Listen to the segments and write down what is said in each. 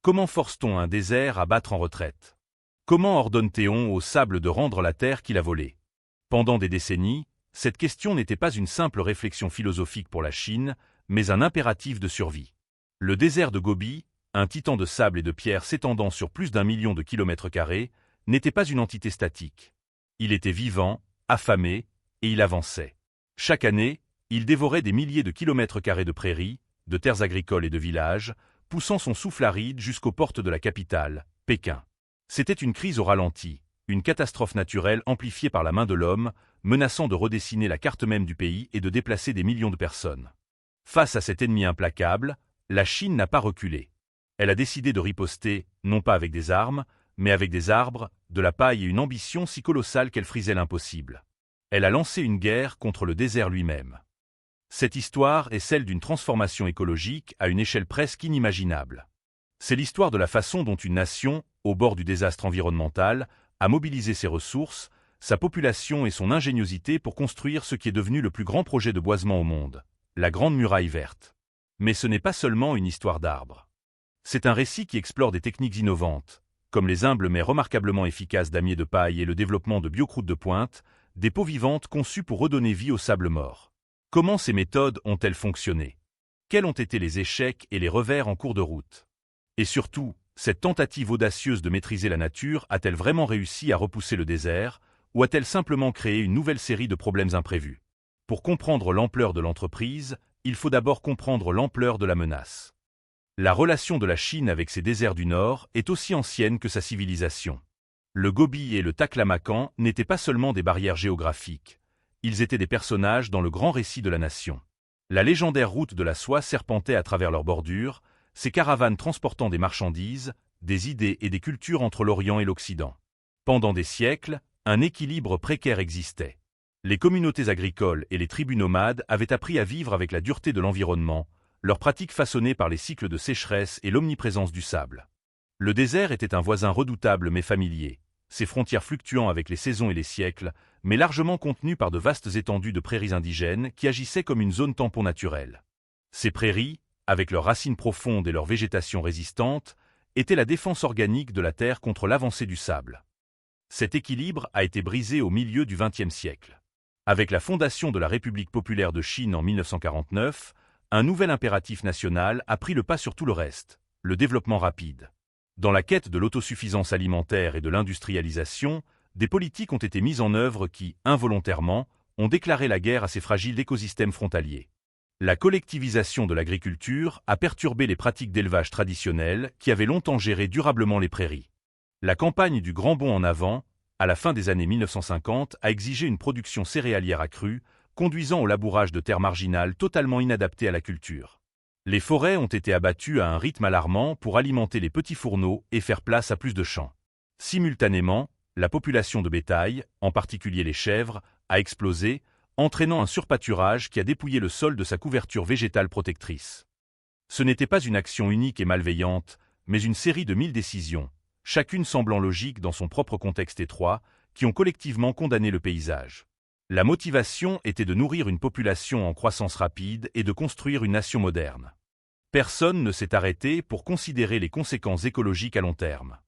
Comment force-t-on un désert à battre en retraite? Comment ordonne-t-on au sable de rendre la terre qu'il a volée? Pendant des décennies, cette question n'était pas une simple réflexion philosophique pour la Chine, mais un impératif de survie. Le désert de Gobi, un titan de sable et de pierre s'étendant sur plus d'1 million de kilomètres carrés, n'était pas une entité statique. Il était vivant, affamé, et il avançait. Chaque année, il dévorait des milliers de kilomètres carrés de prairies, de terres agricoles et de villages, poussant son souffle aride jusqu'aux portes de la capitale, Pékin. C'était une crise au ralenti, une catastrophe naturelle amplifiée par la main de l'homme, menaçant de redessiner la carte même du pays et de déplacer des millions de personnes. Face à cet ennemi implacable, la Chine n'a pas reculé. Elle a décidé de riposter, non pas avec des armes, mais avec des arbres, de la paille et une ambition si colossale qu'elle frisait l'impossible. Elle a lancé une guerre contre le désert lui-même. Cette histoire est celle d'une transformation écologique à une échelle presque inimaginable. C'est l'histoire de la façon dont une nation, au bord du désastre environnemental, a mobilisé ses ressources, sa population et son ingéniosité pour construire ce qui est devenu le plus grand projet de boisement au monde, la Grande Muraille Verte. Mais ce n'est pas seulement une histoire d'arbres. C'est un récit qui explore des techniques innovantes, comme les humbles mais remarquablement efficaces damiers de paille et le développement de biocroûtes de pointe, des peaux vivantes conçues pour redonner vie au sable mort. Comment ces méthodes ont-elles fonctionné? Quels ont été les échecs et les revers en cours de route? Et surtout, cette tentative audacieuse de maîtriser la nature a-t-elle vraiment réussi à repousser le désert, ou a-t-elle simplement créé une nouvelle série de problèmes imprévus? Pour comprendre l'ampleur de l'entreprise, il faut d'abord comprendre l'ampleur de la menace. La relation de la Chine avec ses déserts du Nord est aussi ancienne que sa civilisation. Le Gobi et le Taklamakan n'étaient pas seulement des barrières géographiques, ils étaient des personnages dans le grand récit de la nation. La légendaire route de la soie serpentait à travers leurs bordures, ces caravanes transportant des marchandises, des idées et des cultures entre l'Orient et l'Occident. Pendant des siècles, un équilibre précaire existait. Les communautés agricoles et les tribus nomades avaient appris à vivre avec la dureté de l'environnement, leurs pratiques façonnées par les cycles de sécheresse et l'omniprésence du sable. Le désert était un voisin redoutable mais familier, ses frontières fluctuant avec les saisons et les siècles, mais largement contenues par de vastes étendues de prairies indigènes qui agissaient comme une zone tampon naturelle. Ces prairies, avec leurs racines profondes et leur végétation résistante, étaient la défense organique de la terre contre l'avancée du sable. Cet équilibre a été brisé au milieu du XXe siècle. Avec la fondation de la République populaire de Chine en 1949, un nouvel impératif national a pris le pas sur tout le reste, le développement rapide. Dans la quête de l'autosuffisance alimentaire et de l'industrialisation, des politiques ont été mises en œuvre qui, involontairement, ont déclaré la guerre à ces fragiles écosystèmes frontaliers. La collectivisation de l'agriculture a perturbé les pratiques d'élevage traditionnelles qui avaient longtemps géré durablement les prairies. La campagne du Grand Bond en avant, à la fin des années 1950, a exigé une production céréalière accrue, conduisant au labourage de terres marginales totalement inadaptées à la culture. Les forêts ont été abattues à un rythme alarmant pour alimenter les petits fourneaux et faire place à plus de champs. Simultanément, la population de bétail, en particulier les chèvres, a explosé, entraînant un surpâturage qui a dépouillé le sol de sa couverture végétale protectrice. Ce n'était pas une action unique et malveillante, mais une série de 1000 décisions, chacune semblant logique dans son propre contexte étroit, qui ont collectivement condamné le paysage. La motivation était de nourrir une population en croissance rapide et de construire une nation moderne. Personne ne s'est arrêté pour considérer les conséquences écologiques à long terme.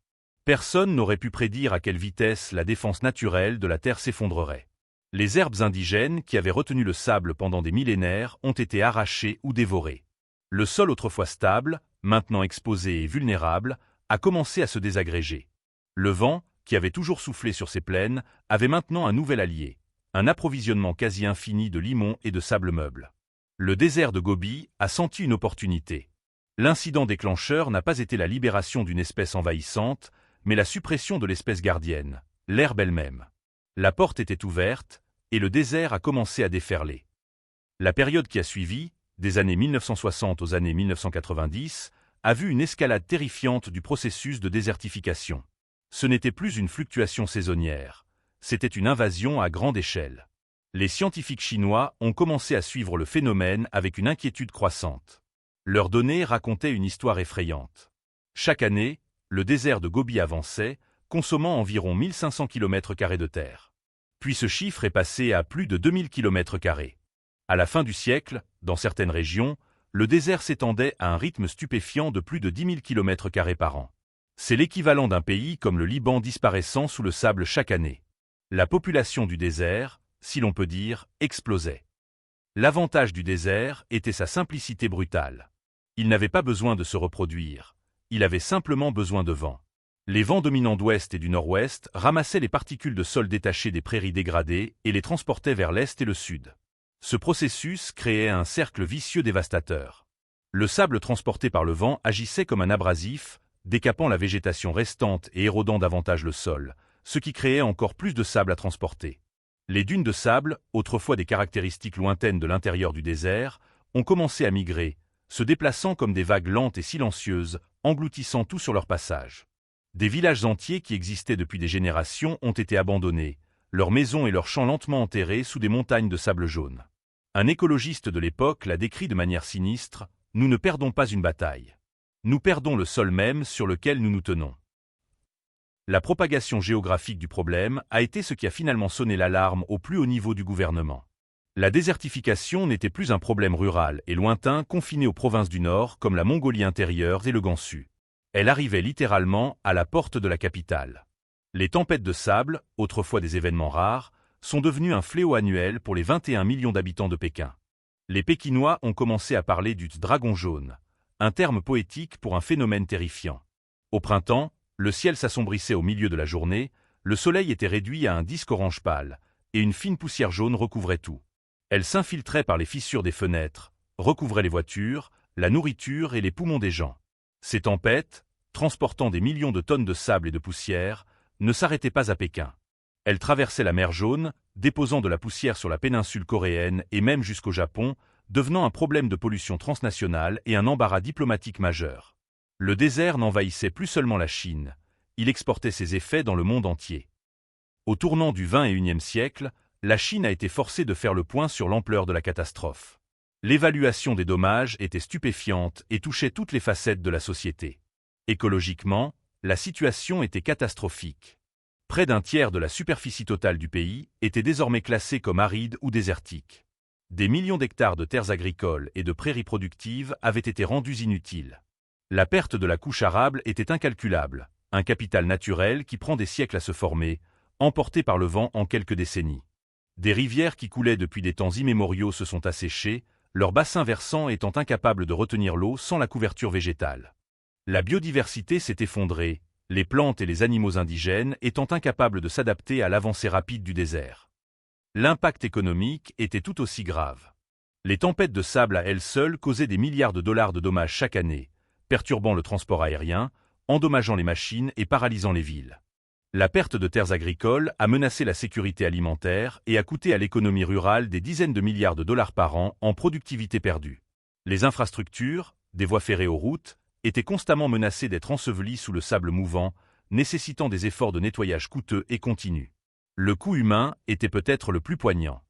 Personne n'aurait pu prédire à quelle vitesse la défense naturelle de la Terre s'effondrerait. Les herbes indigènes qui avaient retenu le sable pendant des millénaires ont été arrachées ou dévorées. Le sol autrefois stable, maintenant exposé et vulnérable, a commencé à se désagréger. Le vent, qui avait toujours soufflé sur ces plaines, avait maintenant un nouvel allié, un approvisionnement quasi infini de limon et de sable meuble. Le désert de Gobi a senti une opportunité. L'incident déclencheur n'a pas été la libération d'une espèce envahissante, mais la suppression de l'espèce gardienne, l'herbe elle-même. La porte était ouverte, et le désert a commencé à déferler. La période qui a suivi, des années 1960 aux années 1990, a vu une escalade terrifiante du processus de désertification. Ce n'était plus une fluctuation saisonnière, c'était une invasion à grande échelle. Les scientifiques chinois ont commencé à suivre le phénomène avec une inquiétude croissante. Leurs données racontaient une histoire effrayante. Chaque année, le désert de Gobi avançait, consommant environ 1500 km² de terre. Puis ce chiffre est passé à plus de 2000 km². À la fin du siècle, dans certaines régions, Le désert s'étendait à un rythme stupéfiant de plus de 10 000 km² par an. C'est l'équivalent d'un pays comme le Liban disparaissant sous le sable chaque année. La population du désert, si l'on peut dire, explosait. L'avantage du désert était sa simplicité brutale. Il n'avait pas besoin de se reproduire, il avait simplement besoin de vent. Les vents dominants d'ouest et du nord-ouest ramassaient les particules de sol détachées des prairies dégradées et les transportaient vers l'est et le sud. Ce processus créait un cercle vicieux dévastateur. Le sable transporté par le vent agissait comme un abrasif, décapant la végétation restante et érodant davantage le sol, ce qui créait encore plus de sable à transporter. Les dunes de sable, autrefois des caractéristiques lointaines de l'intérieur du désert, ont commencé à migrer, se déplaçant comme des vagues lentes et silencieuses, engloutissant tout sur leur passage. Des villages entiers qui existaient depuis des générations ont été abandonnés, leurs maisons et leurs champs lentement enterrés sous des montagnes de sable jaune. Un écologiste de l'époque l'a décrit de manière sinistre, « Nous ne perdons pas une bataille. Nous perdons le sol même sur lequel nous nous tenons. » La propagation géographique du problème a été ce qui a finalement sonné l'alarme au plus haut niveau du gouvernement. La désertification n'était plus un problème rural et lointain confiné aux provinces du Nord comme la Mongolie intérieure et le Gansu. Elle arrivait littéralement à la porte de la capitale. Les tempêtes de sable, autrefois des événements rares, sont devenues un fléau annuel pour les 21 millions d'habitants de Pékin. Les Pékinois ont commencé à parler du dragon jaune, un terme poétique pour un phénomène terrifiant. Au printemps, le ciel s'assombrissait au milieu de la journée, le soleil était réduit à un disque orange pâle, et une fine poussière jaune recouvrait tout. Elle s'infiltrait par les fissures des fenêtres, recouvrait les voitures, la nourriture et les poumons des gens. Ces tempêtes, transportant des millions de tonnes de sable et de poussière, ne s'arrêtaient pas à Pékin. Elles traversaient la mer Jaune, déposant de la poussière sur la péninsule coréenne et même jusqu'au Japon, devenant un problème de pollution transnationale et un embarras diplomatique majeur. Le désert n'envahissait plus seulement la Chine, il exportait ses effets dans le monde entier. Au tournant du XXIe siècle, la Chine a été forcée de faire le point sur l'ampleur de la catastrophe. L'évaluation des dommages était stupéfiante et touchait toutes les facettes de la société. Écologiquement, la situation était catastrophique. Près d'un tiers de la superficie totale du pays était désormais classée comme aride ou désertique. Des millions d'hectares de terres agricoles et de prairies productives avaient été rendus inutiles. La perte de la couche arable était incalculable, un capital naturel qui prend des siècles à se former, emporté par le vent en quelques décennies. Des rivières qui coulaient depuis des temps immémoriaux se sont asséchées, leurs bassins versants étant incapables de retenir l'eau sans la couverture végétale. La biodiversité s'est effondrée, les plantes et les animaux indigènes étant incapables de s'adapter à l'avancée rapide du désert. L'impact économique était tout aussi grave. Les tempêtes de sable à elles seules causaient des milliards de dollars de dommages chaque année, perturbant le transport aérien, endommageant les machines et paralysant les villes. La perte de terres agricoles a menacé la sécurité alimentaire et a coûté à l'économie rurale des dizaines de milliards de dollars par an en productivité perdue. Les infrastructures, des voies ferrées aux routes, étaient constamment menacées d'être ensevelies sous le sable mouvant, nécessitant des efforts de nettoyage coûteux et continus. Le coût humain était peut-être le plus poignant.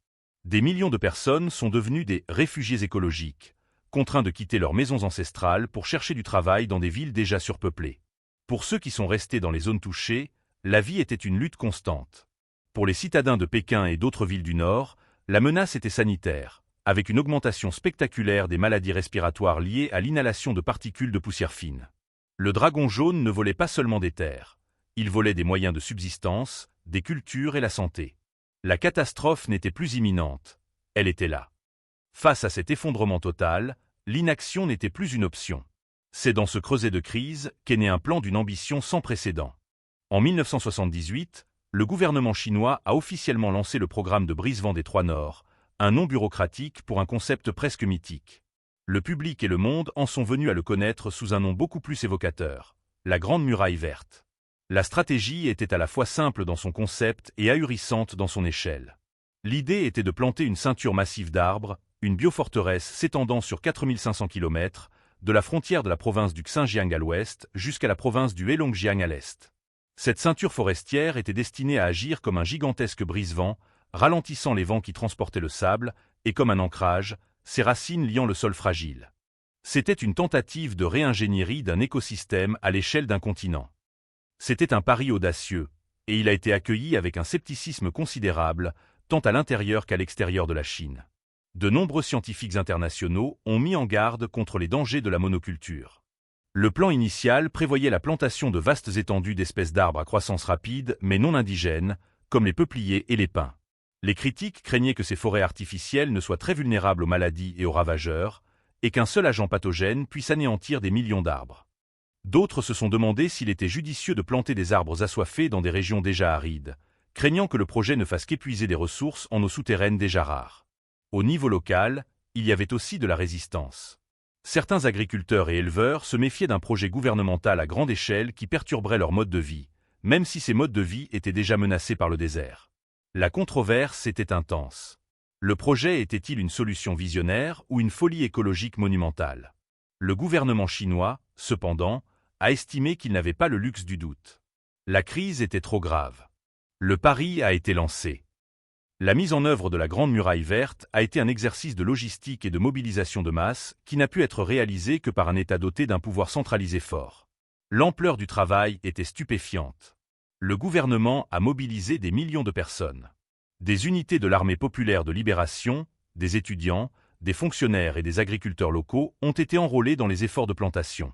Des millions de personnes sont devenues des réfugiés écologiques, contraints de quitter leurs maisons ancestrales pour chercher du travail dans des villes déjà surpeuplées. Pour ceux qui sont restés dans les zones touchées, la vie était une lutte constante. Pour les citadins de Pékin et d'autres villes du Nord, la menace était sanitaire, avec une augmentation spectaculaire des maladies respiratoires liées à l'inhalation de particules de poussière fine. Le dragon jaune ne volait pas seulement des terres, il volait des moyens de subsistance, des cultures et la santé. La catastrophe n'était plus imminente, elle était là. Face à cet effondrement total, l'inaction n'était plus une option. C'est dans ce creuset de crise qu'est né un plan d'une ambition sans précédent. En 1978, le gouvernement chinois a officiellement lancé le programme de brise-vent des Trois Nords, un nom bureaucratique pour un concept presque mythique. Le public et le monde en sont venus à le connaître sous un nom beaucoup plus évocateur, la Grande Muraille Verte. La stratégie était à la fois simple dans son concept et ahurissante dans son échelle. L'idée était de planter une ceinture massive d'arbres, une bioforteresse s'étendant sur 4500 km, de la frontière de la province du Xinjiang à l'ouest jusqu'à la province du Heilongjiang à l'est. Cette ceinture forestière était destinée à agir comme un gigantesque brise-vent, ralentissant les vents qui transportaient le sable, et comme un ancrage, ses racines liant le sol fragile. C'était une tentative de réingénierie d'un écosystème à l'échelle d'un continent. C'était un pari audacieux, et il a été accueilli avec un scepticisme considérable, tant à l'intérieur qu'à l'extérieur de la Chine. De nombreux scientifiques internationaux ont mis en garde contre les dangers de la monoculture. Le plan initial prévoyait la plantation de vastes étendues d'espèces d'arbres à croissance rapide mais non indigènes, comme les peupliers et les pins. Les critiques craignaient que ces forêts artificielles ne soient très vulnérables aux maladies et aux ravageurs, et qu'un seul agent pathogène puisse anéantir des millions d'arbres. D'autres se sont demandé s'il était judicieux de planter des arbres assoiffés dans des régions déjà arides, craignant que le projet ne fasse qu'épuiser des ressources en eau souterraine déjà rares. Au niveau local, il y avait aussi de la résistance. Certains agriculteurs et éleveurs se méfiaient d'un projet gouvernemental à grande échelle qui perturberait leur mode de vie, même si ces modes de vie étaient déjà menacés par le désert. La controverse était intense. Le projet était-il une solution visionnaire ou une folie écologique monumentale? Le gouvernement chinois, cependant, a estimé qu'il n'avait pas le luxe du doute. La crise était trop grave. Le pari a été lancé. La mise en œuvre de la Grande Muraille Verte a été un exercice de logistique et de mobilisation de masse qui n'a pu être réalisé que par un État doté d'un pouvoir centralisé fort. L'ampleur du travail était stupéfiante. Le gouvernement a mobilisé des millions de personnes. Des unités de l'armée populaire de libération, des étudiants, des fonctionnaires et des agriculteurs locaux ont été enrôlés dans les efforts de plantation.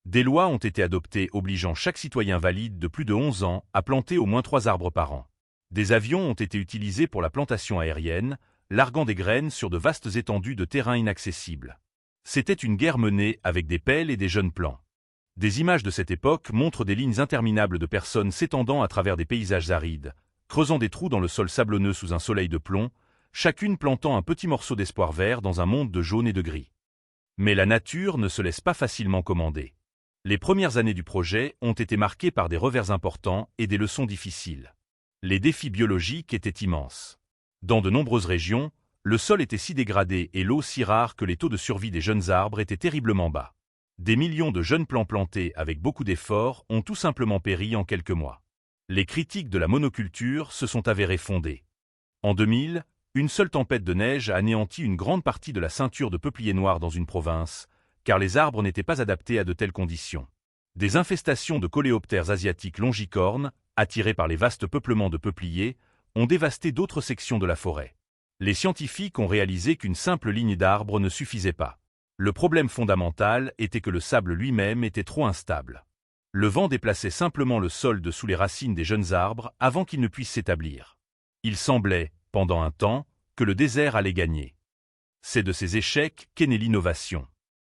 Des lois ont été adoptées obligeant chaque citoyen valide de plus de 11 ans à planter au moins 3 arbres par an. Des avions ont été utilisés pour la plantation aérienne, larguant des graines sur de vastes étendues de terrain inaccessibles. C'était une guerre menée avec des pelles et des jeunes plants. Des images de cette époque montrent des lignes interminables de personnes s'étendant à travers des paysages arides, creusant des trous dans le sol sablonneux sous un soleil de plomb, chacune plantant un petit morceau d'espoir vert dans un monde de jaune et de gris. Mais la nature ne se laisse pas facilement commander. Les premières années du projet ont été marquées par des revers importants et des leçons difficiles. Les défis biologiques étaient immenses. Dans de nombreuses régions, le sol était si dégradé et l'eau si rare que les taux de survie des jeunes arbres étaient terriblement bas. Des millions de jeunes plants plantés avec beaucoup d'efforts ont tout simplement péri en quelques mois. Les critiques de la monoculture se sont avérées fondées. En 2000, une seule tempête de neige a anéanti une grande partie de la ceinture de peupliers noirs dans une province, car les arbres n'étaient pas adaptés à de telles conditions. Des infestations de coléoptères asiatiques longicornes, attirés par les vastes peuplements de peupliers, ont dévasté d'autres sections de la forêt. Les scientifiques ont réalisé qu'une simple ligne d'arbres ne suffisait pas. Le problème fondamental était que le sable lui-même était trop instable. Le vent déplaçait simplement le sol dessous les racines des jeunes arbres avant qu'ils ne puissent s'établir. Il semblait, pendant un temps, que le désert allait gagner. C'est de ces échecs qu'est née l'innovation.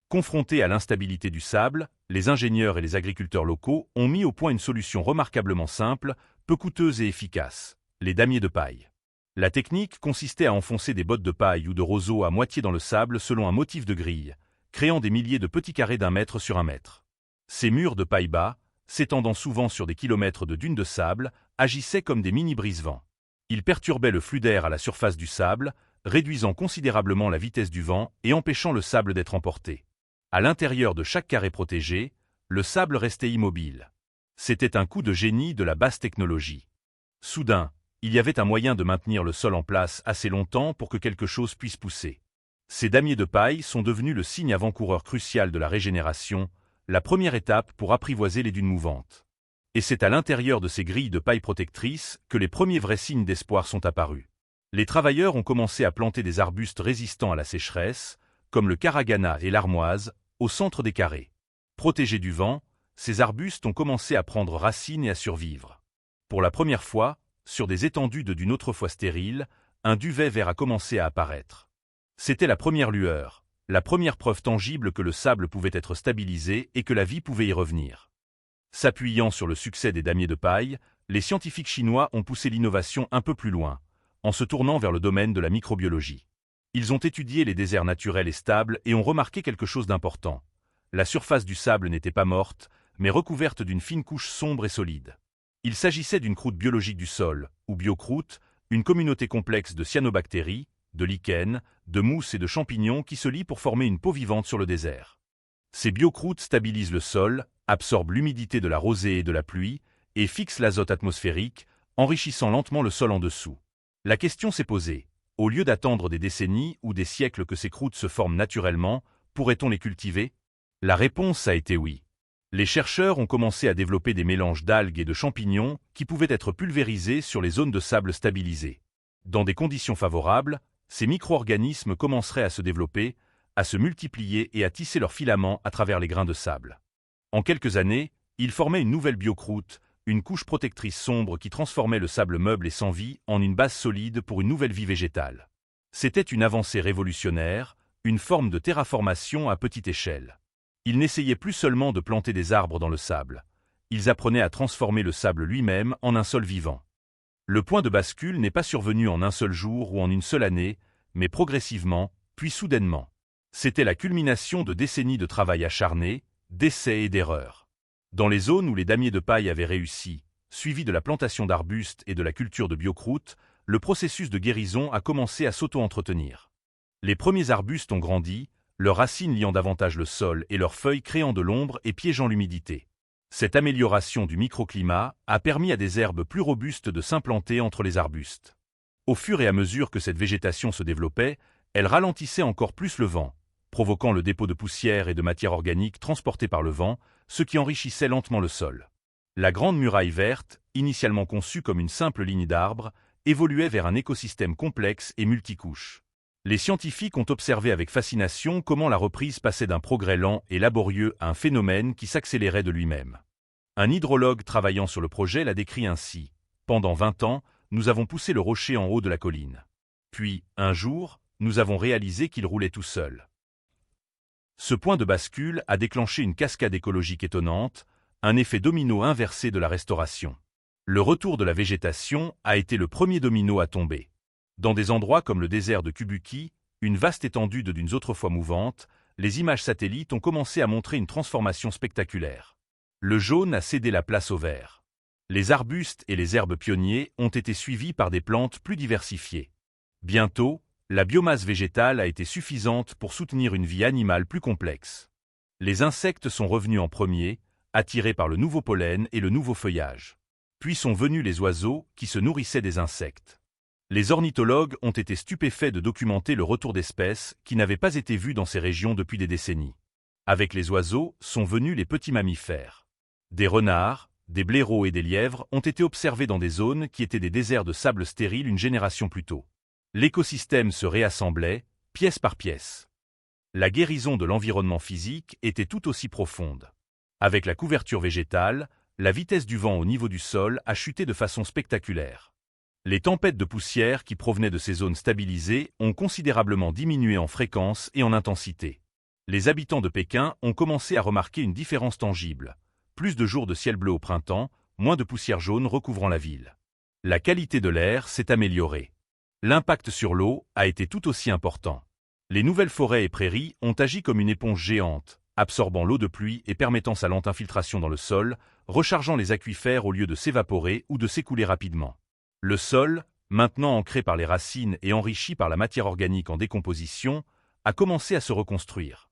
Confrontés à l'instabilité du sable, les ingénieurs et les agriculteurs locaux ont mis au point une solution remarquablement simple, peu coûteuse et efficace, les damiers de paille. La technique consistait à enfoncer des bottes de paille ou de roseaux à moitié dans le sable selon un motif de grille, créant des milliers de petits carrés d'1 mètre sur 1 mètre. Ces murs de paille bas, s'étendant souvent sur des kilomètres de dunes de sable, agissaient comme des mini-brise-vents. Ils perturbaient le flux d'air à la surface du sable, réduisant considérablement la vitesse du vent et empêchant le sable d'être emporté. À l'intérieur de chaque carré protégé, le sable restait immobile. C'était un coup de génie de la basse technologie. Soudain, il y avait un moyen de maintenir le sol en place assez longtemps pour que quelque chose puisse pousser. Ces damiers de paille sont devenus le signe avant-coureur crucial de la régénération, la première étape pour apprivoiser les dunes mouvantes. Et c'est à l'intérieur de ces grilles de paille protectrices que les premiers vrais signes d'espoir sont apparus. Les travailleurs ont commencé à planter des arbustes résistants à la sécheresse, comme le caragana et l'armoise, au centre des carrés. Protégés du vent, ces arbustes ont commencé à prendre racine et à survivre. Pour la première fois, sur des étendues de dunes autrefois stériles, un duvet vert a commencé à apparaître. C'était la première lueur, la première preuve tangible que le sable pouvait être stabilisé et que la vie pouvait y revenir. S'appuyant sur le succès des damiers de paille, les scientifiques chinois ont poussé l'innovation un peu plus loin, en se tournant vers le domaine de la microbiologie. Ils ont étudié les déserts naturels et stables et ont remarqué quelque chose d'important. La surface du sable n'était pas morte, mais recouverte d'une fine couche sombre et solide. Il s'agissait d'une croûte biologique du sol, ou biocroûte, une communauté complexe de cyanobactéries, de lichens, de mousses et de champignons qui se lient pour former une peau vivante sur le désert. Ces biocroûtes stabilisent le sol, absorbent l'humidité de la rosée et de la pluie, et fixent l'azote atmosphérique, enrichissant lentement le sol en dessous. La question s'est posée. Au lieu d'attendre des décennies ou des siècles que ces croûtes se forment naturellement, pourrait-on les cultiver? La réponse a été oui. Les chercheurs ont commencé à développer des mélanges d'algues et de champignons qui pouvaient être pulvérisés sur les zones de sable stabilisées. Dans des conditions favorables, ces micro-organismes commenceraient à se développer, à se multiplier et à tisser leurs filaments à travers les grains de sable. En quelques années, ils formaient une nouvelle biocroûte, une couche protectrice sombre qui transformait le sable meuble et sans vie en une base solide pour une nouvelle vie végétale. C'était une avancée révolutionnaire, une forme de terraformation à petite échelle. Ils n'essayaient plus seulement de planter des arbres dans le sable. Ils apprenaient à transformer le sable lui-même en un sol vivant. Le point de bascule n'est pas survenu en un seul jour ou en une seule année, mais progressivement, puis soudainement. C'était la culmination de décennies de travail acharné, d'essais et d'erreurs. Dans les zones où les damiers de paille avaient réussi, suivi de la plantation d'arbustes et de la culture de biocroûte, le processus de guérison a commencé à s'auto-entretenir. Les premiers arbustes ont grandi, leurs racines liant davantage le sol et leurs feuilles créant de l'ombre et piégeant l'humidité. Cette amélioration du microclimat a permis à des herbes plus robustes de s'implanter entre les arbustes. Au fur et à mesure que cette végétation se développait, elle ralentissait encore plus le vent, provoquant le dépôt de poussière et de matière organique transportées par le vent, ce qui enrichissait lentement le sol. La Grande Muraille verte, initialement conçue comme une simple ligne d'arbres, évoluait vers un écosystème complexe et multicouche. Les scientifiques ont observé avec fascination comment la reprise passait d'un progrès lent et laborieux à un phénomène qui s'accélérait de lui-même. Un hydrologue travaillant sur le projet l'a décrit ainsi. Pendant 20 ans, nous avons poussé le rocher en haut de la colline. Puis, un jour, nous avons réalisé qu'il roulait tout seul. Ce point de bascule a déclenché une cascade écologique étonnante, un effet domino inversé de la restauration. Le retour de la végétation a été le premier domino à tomber. Dans des endroits comme le désert de Kubuki, une vaste étendue de dunes autrefois mouvantes, les images satellites ont commencé à montrer une transformation spectaculaire. Le jaune a cédé la place au vert. Les arbustes et les herbes pionniers ont été suivis par des plantes plus diversifiées. Bientôt, la biomasse végétale a été suffisante pour soutenir une vie animale plus complexe. Les insectes sont revenus en premier, attirés par le nouveau pollen et le nouveau feuillage. Puis sont venus les oiseaux qui se nourrissaient des insectes. Les ornithologues ont été stupéfaits de documenter le retour d'espèces qui n'avaient pas été vues dans ces régions depuis des décennies. Avec les oiseaux sont venus les petits mammifères. Des renards, des blaireaux et des lièvres ont été observés dans des zones qui étaient des déserts de sable stérile une génération plus tôt. L'écosystème se réassemblait, pièce par pièce. La guérison de l'environnement physique était tout aussi profonde. Avec la couverture végétale, la vitesse du vent au niveau du sol a chuté de façon spectaculaire. Les tempêtes de poussière qui provenaient de ces zones stabilisées ont considérablement diminué en fréquence et en intensité. Les habitants de Pékin ont commencé à remarquer une différence tangible. Plus de jours de ciel bleu au printemps, moins de poussière jaune recouvrant la ville. La qualité de l'air s'est améliorée. L'impact sur l'eau a été tout aussi important. Les nouvelles forêts et prairies ont agi comme une éponge géante, absorbant l'eau de pluie et permettant sa lente infiltration dans le sol, rechargeant les aquifères au lieu de s'évaporer ou de s'écouler rapidement. Le sol, maintenant ancré par les racines et enrichi par la matière organique en décomposition, a commencé à se reconstruire.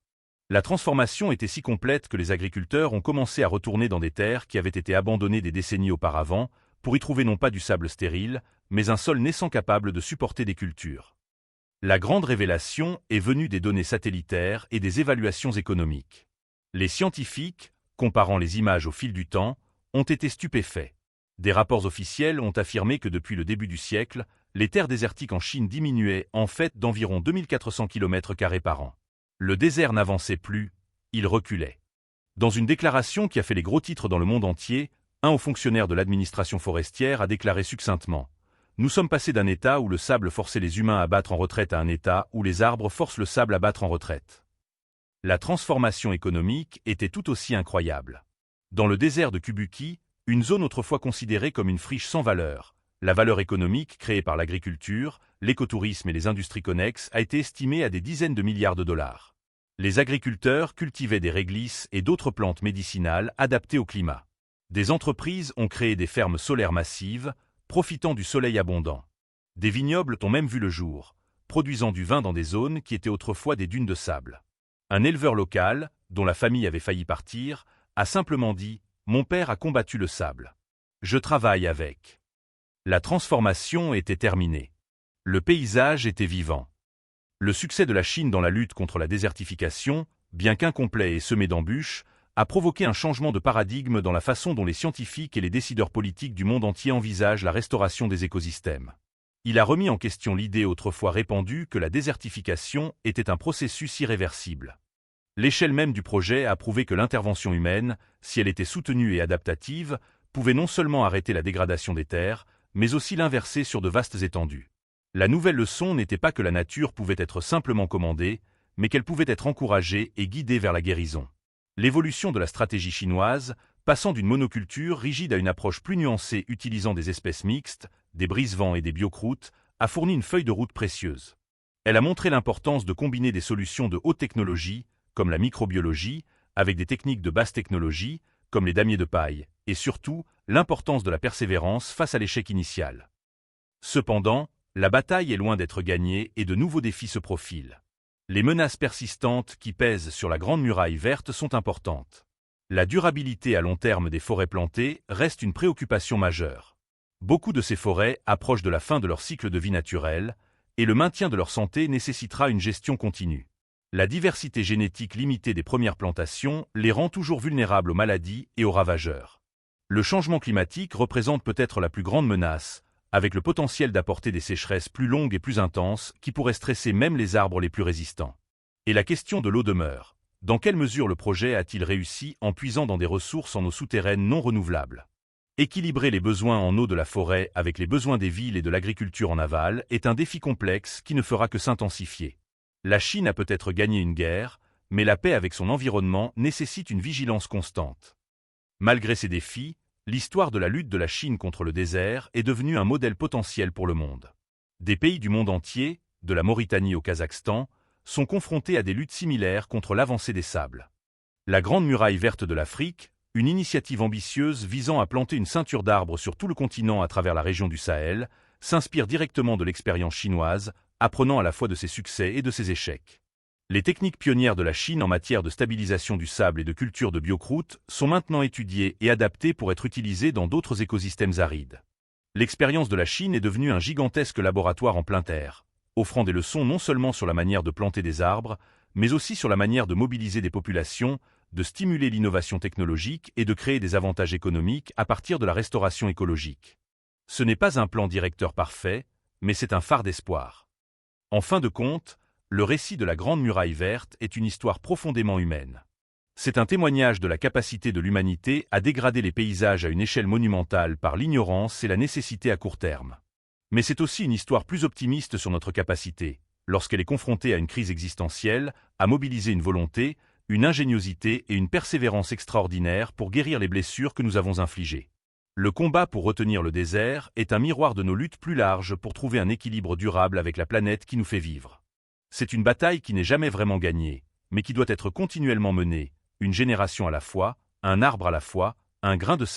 La transformation était si complète que les agriculteurs ont commencé à retourner dans des terres qui avaient été abandonnées des décennies auparavant, pour y trouver non pas du sable stérile, mais un sol naissant capable de supporter des cultures. La grande révélation est venue des données satellitaires et des évaluations économiques. Les scientifiques, comparant les images au fil du temps, ont été stupéfaits. Des rapports officiels ont affirmé que depuis le début du siècle, les terres désertiques en Chine diminuaient en fait d'environ 2400 km² par an. Le désert n'avançait plus, il reculait. Dans une déclaration qui a fait les gros titres dans le monde entier, un haut fonctionnaire de l'administration forestière a déclaré succinctement : « Nous sommes passés d'un état où le sable forçait les humains à battre en retraite à un état où les arbres forcent le sable à battre en retraite. » La transformation économique était tout aussi incroyable. Dans le désert de Kubuki, une zone autrefois considérée comme une friche sans valeur, la valeur économique créée par l'agriculture, l'écotourisme et les industries connexes a été estimée à des dizaines de milliards de dollars. Les agriculteurs cultivaient des réglisses et d'autres plantes médicinales adaptées au climat. Des entreprises ont créé des fermes solaires massives, profitant du soleil abondant. Des vignobles ont même vu le jour, produisant du vin dans des zones qui étaient autrefois des dunes de sable. Un éleveur local, dont la famille avait failli partir, a simplement dit : « Mon père a combattu le sable. Je travaille avec. » La transformation était terminée. Le paysage était vivant. Le succès de la Chine dans la lutte contre la désertification, bien qu'incomplet et semé d'embûches, a provoqué un changement de paradigme dans la façon dont les scientifiques et les décideurs politiques du monde entier envisagent la restauration des écosystèmes. Il a remis en question l'idée autrefois répandue que la désertification était un processus irréversible. L'échelle même du projet a prouvé que l'intervention humaine, si elle était soutenue et adaptative, pouvait non seulement arrêter la dégradation des terres, mais aussi l'inverser sur de vastes étendues. La nouvelle leçon n'était pas que la nature pouvait être simplement commandée, mais qu'elle pouvait être encouragée et guidée vers la guérison. L'évolution de la stratégie chinoise, passant d'une monoculture rigide à une approche plus nuancée utilisant des espèces mixtes, des brise-vents et des biocroûtes, a fourni une feuille de route précieuse. Elle a montré l'importance de combiner des solutions de haute technologie, comme la microbiologie, avec des techniques de basse technologie, comme les damiers de paille, et surtout, l'importance de la persévérance face à l'échec initial. Cependant, la bataille est loin d'être gagnée et de nouveaux défis se profilent. Les menaces persistantes qui pèsent sur la Grande Muraille verte sont importantes. La durabilité à long terme des forêts plantées reste une préoccupation majeure. Beaucoup de ces forêts approchent de la fin de leur cycle de vie naturel, et le maintien de leur santé nécessitera une gestion continue. La diversité génétique limitée des premières plantations les rend toujours vulnérables aux maladies et aux ravageurs. Le changement climatique représente peut-être la plus grande menace, avec le potentiel d'apporter des sécheresses plus longues et plus intenses qui pourraient stresser même les arbres les plus résistants. Et la question de l'eau demeure. Dans quelle mesure le projet a-t-il réussi en puisant dans des ressources en eau souterraine non renouvelables? Équilibrer les besoins en eau de la forêt avec les besoins des villes et de l'agriculture en aval est un défi complexe qui ne fera que s'intensifier. La Chine a peut-être gagné une guerre, mais la paix avec son environnement nécessite une vigilance constante. Malgré ces défis, l'histoire de la lutte de la Chine contre le désert est devenue un modèle potentiel pour le monde. Des pays du monde entier, de la Mauritanie au Kazakhstan, sont confrontés à des luttes similaires contre l'avancée des sables. La Grande Muraille verte de l'Afrique, une initiative ambitieuse visant à planter une ceinture d'arbres sur tout le continent à travers la région du Sahel, s'inspire directement de l'expérience chinoise, apprenant à la fois de ses succès et de ses échecs. Les techniques pionnières de la Chine en matière de stabilisation du sable et de culture de biocroûte sont maintenant étudiées et adaptées pour être utilisées dans d'autres écosystèmes arides. L'expérience de la Chine est devenue un gigantesque laboratoire en plein air, offrant des leçons non seulement sur la manière de planter des arbres, mais aussi sur la manière de mobiliser des populations, de stimuler l'innovation technologique et de créer des avantages économiques à partir de la restauration écologique. Ce n'est pas un plan directeur parfait, mais c'est un phare d'espoir. En fin de compte, le récit de la Grande Muraille verte est une histoire profondément humaine. C'est un témoignage de la capacité de l'humanité à dégrader les paysages à une échelle monumentale par l'ignorance et la nécessité à court terme. Mais c'est aussi une histoire plus optimiste sur notre capacité, lorsqu'elle est confrontée à une crise existentielle, à mobiliser une volonté, une ingéniosité et une persévérance extraordinaires pour guérir les blessures que nous avons infligées. Le combat pour retenir le désert est un miroir de nos luttes plus larges pour trouver un équilibre durable avec la planète qui nous fait vivre. C'est une bataille qui n'est jamais vraiment gagnée, mais qui doit être continuellement menée, une génération à la fois, un arbre à la fois, un grain de sable